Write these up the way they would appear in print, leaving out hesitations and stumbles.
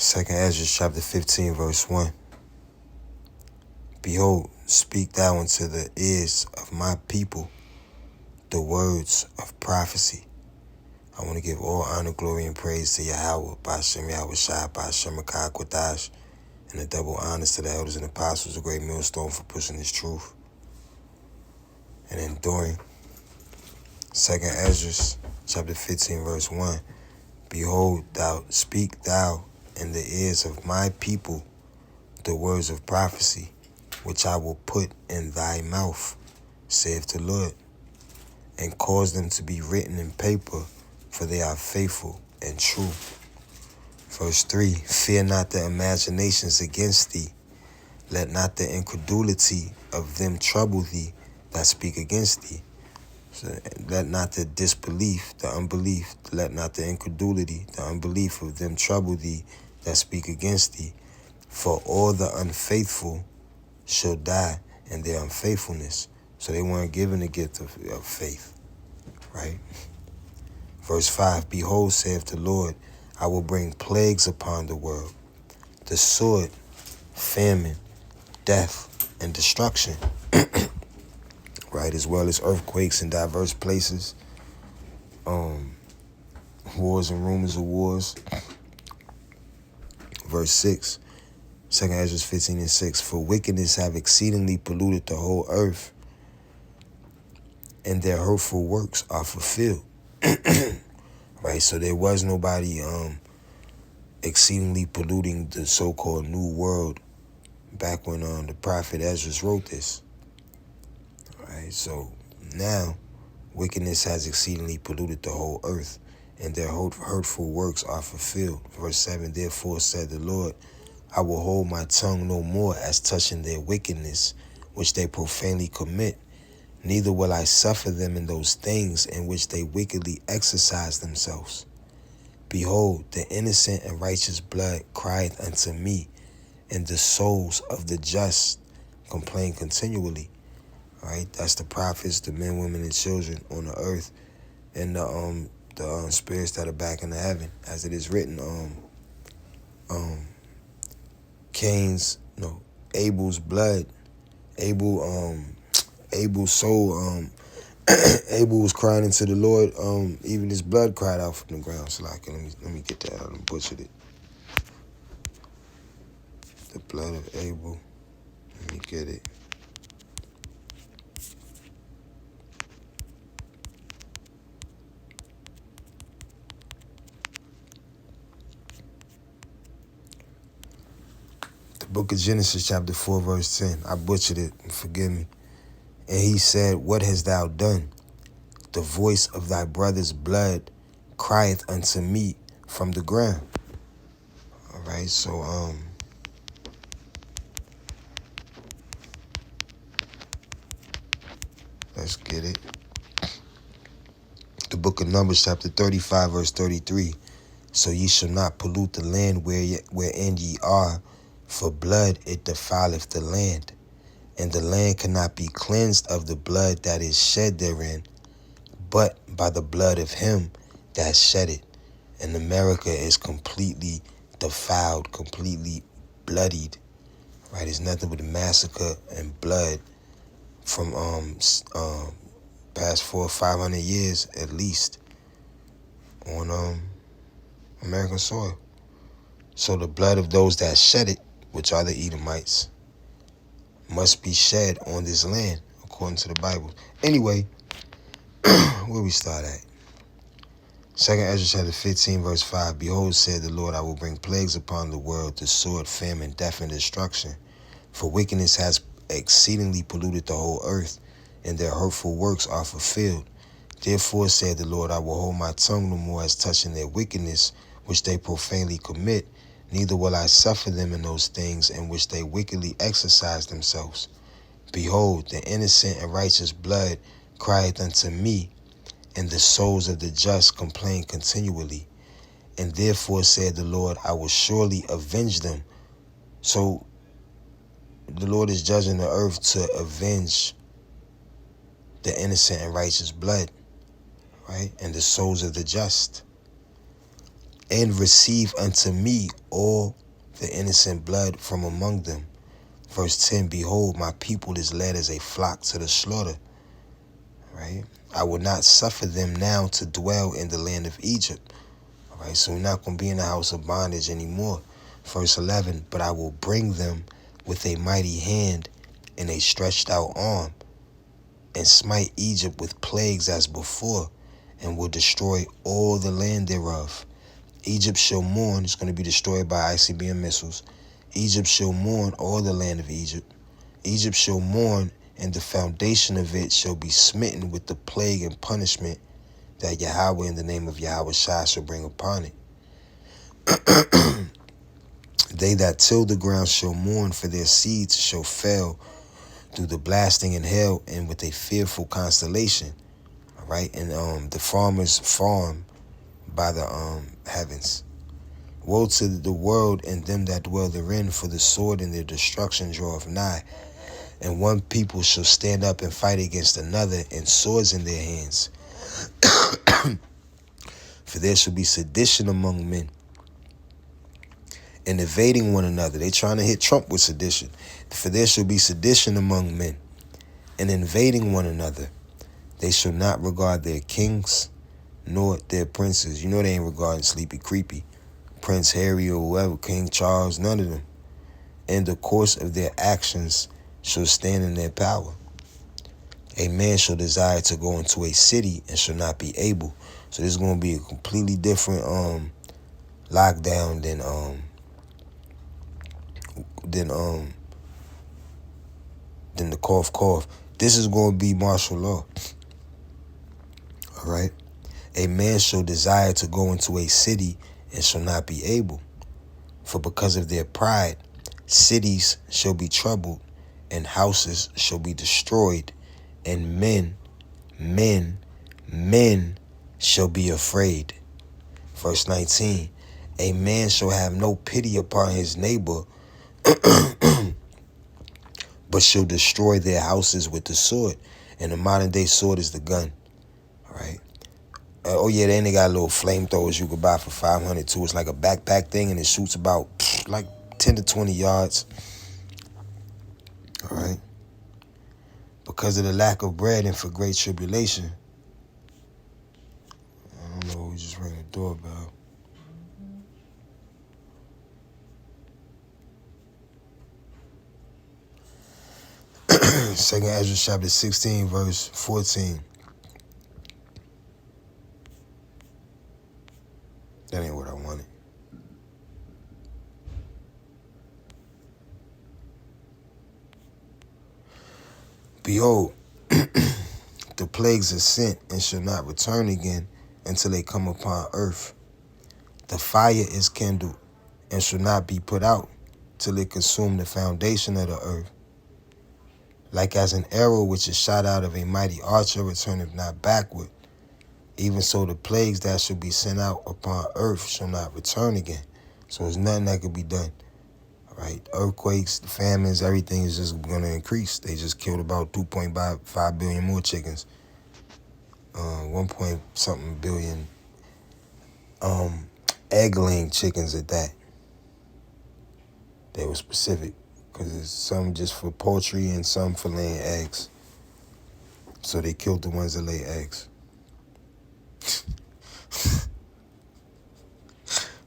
Second Ezra chapter 15, verse 1. Behold, speak thou unto the ears of my people the words of prophecy. I want to give all honor, glory, and praise to Yahweh, Ba'ashem Yahweh Shai, Ba'ashem Akah Quadash, and a double honors to the elders and apostles, a great millstone for pushing this truth and enduring. Second Ezra chapter 15, verse 1. Behold, speak thou in the ears of my people the words of prophecy, which I will put in thy mouth, saith the Lord, and cause them to be written in paper, for they are faithful and true. Verse 3, fear not the imaginations against thee. Let not the incredulity of them trouble thee that speak against thee. So let not the disbelief, the unbelief, let not the incredulity, the unbelief of them trouble thee that speak against thee. For all the unfaithful shall die in their unfaithfulness. So they weren't given the gift of faith, right? Verse 5, behold, saith the Lord, I will bring plagues upon the world, the sword, famine, death, and destruction, right? As well as earthquakes in diverse places, wars and rumors of wars. Verse 6, 2 Ezra 15 and 6, for wickedness have exceedingly polluted the whole earth, and their hurtful works are fulfilled. Right, so there was nobody exceedingly polluting the so-called New World back when the prophet Ezra wrote this. Right, so now wickedness has exceedingly polluted the whole earth, and their hurtful works are fulfilled. Verse 7, therefore said the Lord, I will hold my tongue no more as touching their wickedness, which they profanely commit, neither will I suffer them in those things in which they wickedly exercise themselves. Behold, the innocent and righteous blood crieth unto me, and the souls of the just complain continually. All right, that's the prophets, the men, women, and children on the earth, and the spirits that are back in the heaven, as it is written. Abel's blood, Abel's soul, Abel was crying into the Lord. Even his blood cried out from the ground. So like, let me get that out and butchered it. The blood of Abel. Let me get it. The book of Genesis, chapter 4, verse 10. I butchered it. Forgive me. And he said, what hast thou done? The voice of thy brother's blood crieth unto me from the ground. All right, so let's get it. The book of Numbers, chapter 35, verse 33. So ye shall not pollute the land wherein ye are, for blood it defileth the land, and the land cannot be cleansed of the blood that is shed therein, but by the blood of him that shed it. And America is completely defiled, completely bloodied. Right? It's nothing but massacre and blood from past 400 or 500 years at least on American soil. So the blood of those that shed it, which are the Edomites, must be shed on this land, according to the Bible. Anyway, where we start at? 2 Ezra chapter 15, verse 5. Behold, said the Lord, I will bring plagues upon the world, the sword, famine, death, and destruction. For wickedness has exceedingly polluted the whole earth, and their hurtful works are fulfilled. Therefore, said the Lord, I will hold my tongue no more as touching their wickedness, which they profanely commit, neither will I suffer them in those things in which they wickedly exercise themselves. Behold, the innocent and righteous blood crieth unto me, and the souls of the just complain continually. And therefore, said the Lord, I will surely avenge them. So the Lord is judging the earth to avenge the innocent and righteous blood, right? And the souls of the just. and receive unto me all the innocent blood from among them. Verse 10, behold, my people is led as a flock to the slaughter. Right? I will not suffer them now to dwell in the land of Egypt. All right, so we're not going to be in the house of bondage anymore. Verse 11, but I will bring them with a mighty hand and a stretched out arm, and smite Egypt with plagues as before, and will destroy all the land thereof. Egypt shall mourn. It's going to be destroyed by ICBM missiles. Egypt shall mourn all the land of Egypt. Egypt shall mourn, and the foundation of it shall be smitten with the plague and punishment that Yahweh in the name of Yahweh Shai shall bring upon it. They that till the ground shall mourn, for their seeds shall fail through the blasting and hail, and with a fearful constellation. All right, and the farmers farm by the heavens. Woe to the world and them that dwell therein, for the sword and their destruction draweth nigh. And one people shall stand up and fight against another, and swords in their hands. For there shall be sedition among men, and invading one another. They trying to hit Trump with sedition. For there shall be sedition among men, and invading one another. They shall not regard their kings, nor their princes. You know they ain't regarding Sleepy Creepy, Prince Harry or whoever, King Charles, none of them. And the course of their actions shall stand in their power. A man shall desire to go into a city and shall not be able. So this is going to be a completely different lockdown than the cough. This is going to be martial law. All right. A man shall desire to go into a city and shall not be able. For because of their pride, cities shall be troubled, and houses shall be destroyed, and men shall be afraid. Verse 19, a man shall have no pity upon his neighbor, but shall destroy their houses with the sword. And the modern day sword is the gun. All right. Oh yeah, then they got little flamethrowers you could buy for $500 too. It's like a backpack thing, and it shoots about like 10 to 20 yards. All right. Because of the lack of bread and for great tribulation. I don't know. We just rang the doorbell. Second Ezra chapter 16, verse 14. That ain't what I wanted. Behold, the plagues are sent and shall not return again until they come upon earth. The fire is kindled and shall not be put out till it consume the foundation of the earth. Like as an arrow which is shot out of a mighty archer returneth not backward, even so the plagues that shall be sent out upon earth shall not return again. So there's nothing that could be done. All right, earthquakes, famines, everything is just going to increase. They just killed about 2.5 billion more chickens. 1 point something billion egg-laying chickens at that. They were specific because there's some just for poultry and some for laying eggs. So they killed the ones that lay eggs.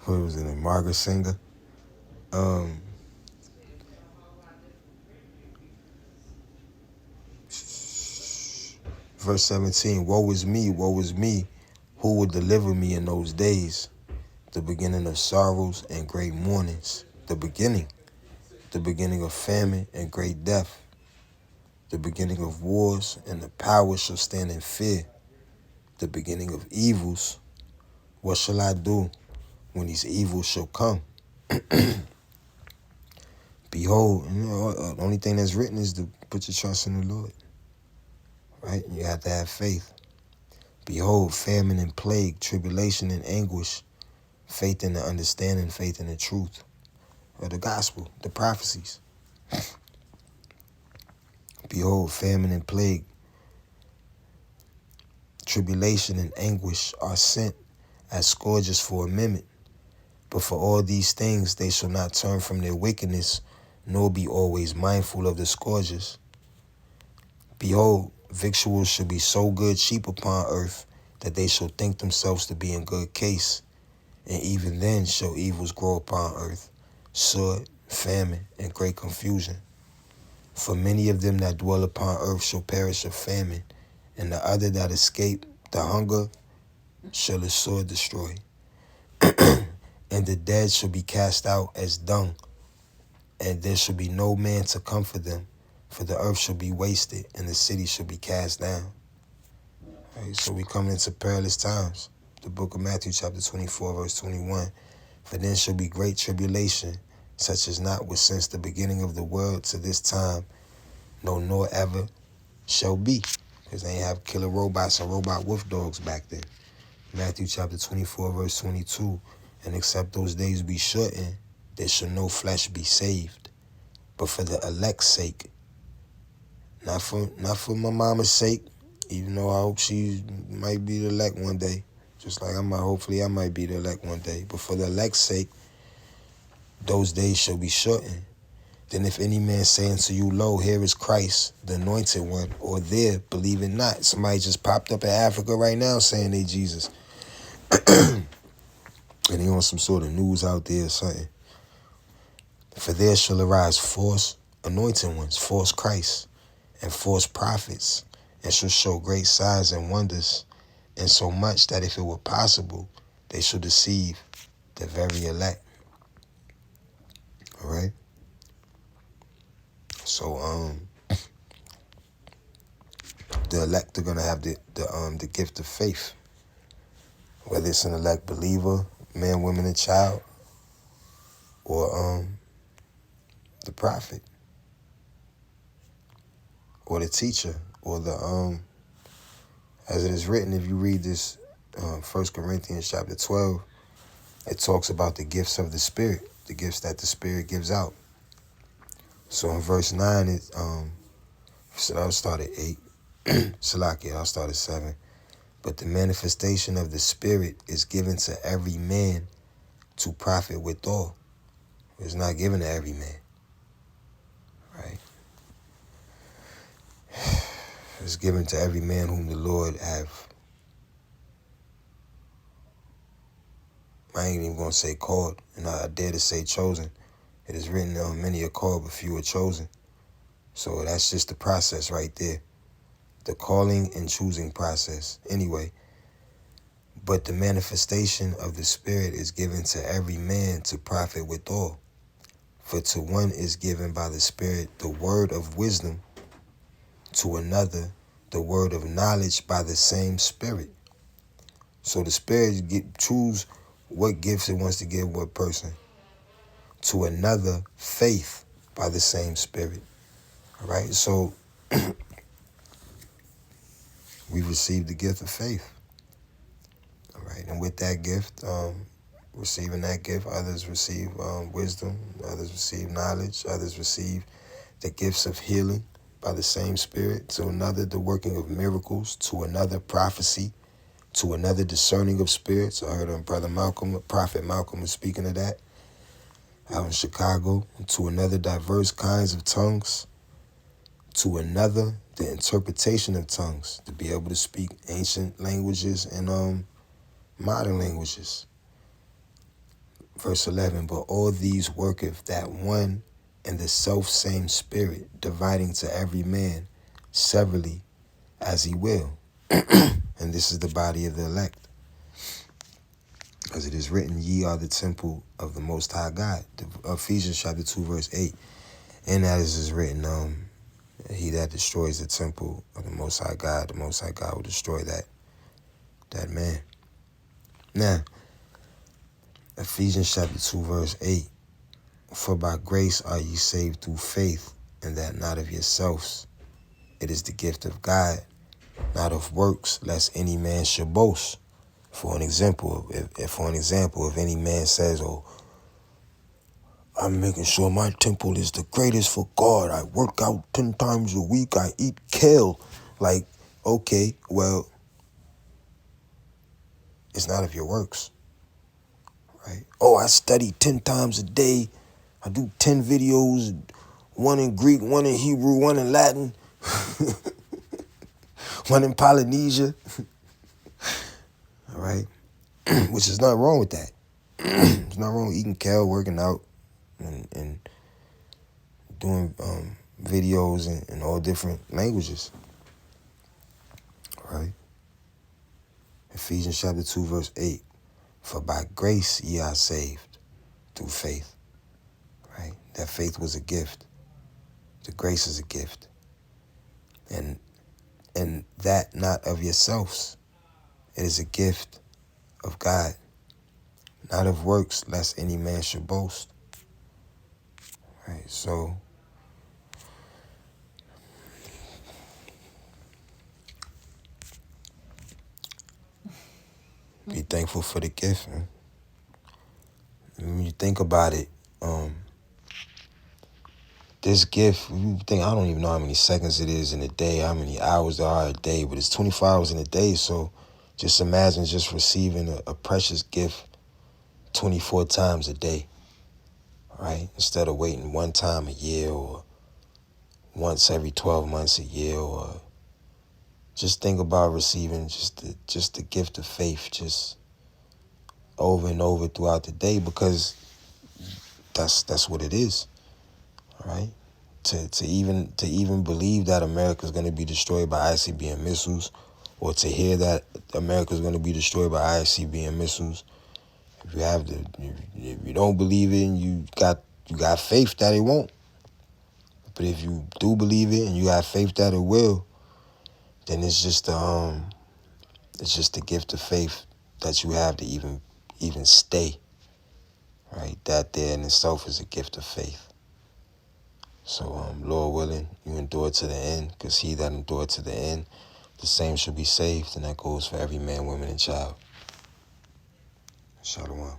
What was it, Margaret Singer? Verse 17, woe is me, who will deliver me in those days? The beginning of sorrows and great mournings. The beginning of famine and great death. The beginning of wars, and the power shall stand in fear. The beginning of evils. What shall I do when these evils shall come? Behold, the only thing that's written is to put your trust in the Lord. Right? You have to have faith. Behold, famine and plague, tribulation and anguish, faith in the understanding, faith in the truth of the gospel, the prophecies. Behold, famine and plague, tribulation and anguish are sent as scourges for a minute, But for all these things they shall not turn from their wickedness, nor be always mindful of the scourges. Behold, victuals shall be so good cheap upon earth, that they shall think themselves to be in good case. And even then shall evils grow upon earth, sword, famine, and great confusion. For many of them that dwell upon earth shall perish of famine, and the other that escape the hunger shall the sword destroy. And the dead shall be cast out as dung, and there shall be no man to comfort them, for the earth shall be wasted, and the city shall be cast down. Right, so we come into perilous times. The book of Matthew chapter 24, verse 21. For then shall be great tribulation, such as not was since the beginning of the world to this time, no nor ever shall be. Because they ain't have killer robots and robot wolf dogs back then. Matthew chapter 24, verse 22. And except those days be shortened, there shall no flesh be saved. But for the elect's sake, not for my mama's sake, even though I hope she might be the elect one day. Just like hopefully I might be the elect one day. But for the elect's sake, those days shall be shortened. Then if any man say unto you, Lo, here is Christ, the anointed one, or there, believe it not. Somebody just popped up in Africa right now saying they Jesus. And he on some sort of news out there or something. For there shall arise false anointed ones, false Christs, and false prophets, and shall show great signs and wonders, and so much that if it were possible, they shall deceive the very elect. All right? So, the elect are going to have the gift of faith, whether it's an elect believer, man, woman, and child, or the prophet, or the teacher, or the as it is written, if you read this 1 Corinthians chapter 12, it talks about the gifts of the Spirit, the gifts that the Spirit gives out. So in verse 9, I'll start at 8. Salakia, I'll start at 7. But the manifestation of the Spirit is given to every man to profit withal. It's not given to every man. Right? It's given to every man whom the Lord have. I ain't even going to say called, and I dare to say chosen. It is written, many are called, but few are chosen. So that's just the process right there. The calling and choosing process. Anyway, but the manifestation of the Spirit is given to every man to profit withal. For to one is given by the Spirit the word of wisdom, to another the word of knowledge by the same Spirit. So the Spirit choose what gifts it wants to give what person. To another, faith by the same Spirit. All right, so we received the gift of faith. All right, and with that gift, receiving that gift, others receive wisdom, others receive knowledge, others receive the gifts of healing by the same Spirit, to another the working of miracles, to another prophecy, to another discerning of spirits. I heard Brother Malcolm, Prophet Malcolm was speaking of that out in Chicago. To another diverse kinds of tongues, to another the interpretation of tongues, to be able to speak ancient languages and modern languages. Verse 11, but all these worketh that one and the self-same Spirit, dividing to every man severally as he will. And this is the body of the elect. As it is written, ye are the temple of the Most High God. Ephesians chapter 2, verse 8. And as it is written, he that destroys the temple of the Most High God will destroy that man. Now, Ephesians chapter 2, verse 8. For by grace are ye saved through faith, and that not of yourselves. It is the gift of God, not of works, lest any man should boast. For an example, if any man says, "Oh, I'm making sure my temple is the greatest for God. I work out 10 times a week. I eat kale." Like, okay, well, it's not of your works, right? Oh, I study 10 times a day. I do 10 videos, one in Greek, one in Hebrew, one in Latin, one in Polynesia, all right? Which is not wrong with that. There's nothing wrong with eating kale, working out, and doing videos in all different languages, right? Ephesians chapter 2, verse 8. For by grace ye are saved through faith, right? That faith was a gift. The grace is a gift. And that not of yourselves. It is a gift of God, not of works, lest any man should boast. Right? So be thankful for the gift, man. When you think about it, this gift, you think, I don't even know how many seconds it is in a day, how many hours there are a day, but it's 24 hours in a day. So just imagine just receiving a precious gift 24 times a day, right? Instead of waiting one time a year or once every 12 months a year, or just think about receiving just the gift of faith just over and over throughout the day, because that's what it is, all right? To even believe that America is going to be destroyed by ICBM missiles, or to hear that America is going to be destroyed by ICBM missiles, if you don't believe it and you got faith that it won't, but if you do believe it and you got faith that it will, then it's just the gift of faith that you have to even stay, right? That there in itself is a gift of faith. So, Lord willing, you endure to the end, because he that endured to the end, the same shall be saved, and that goes for every man, woman, and child. Shalom.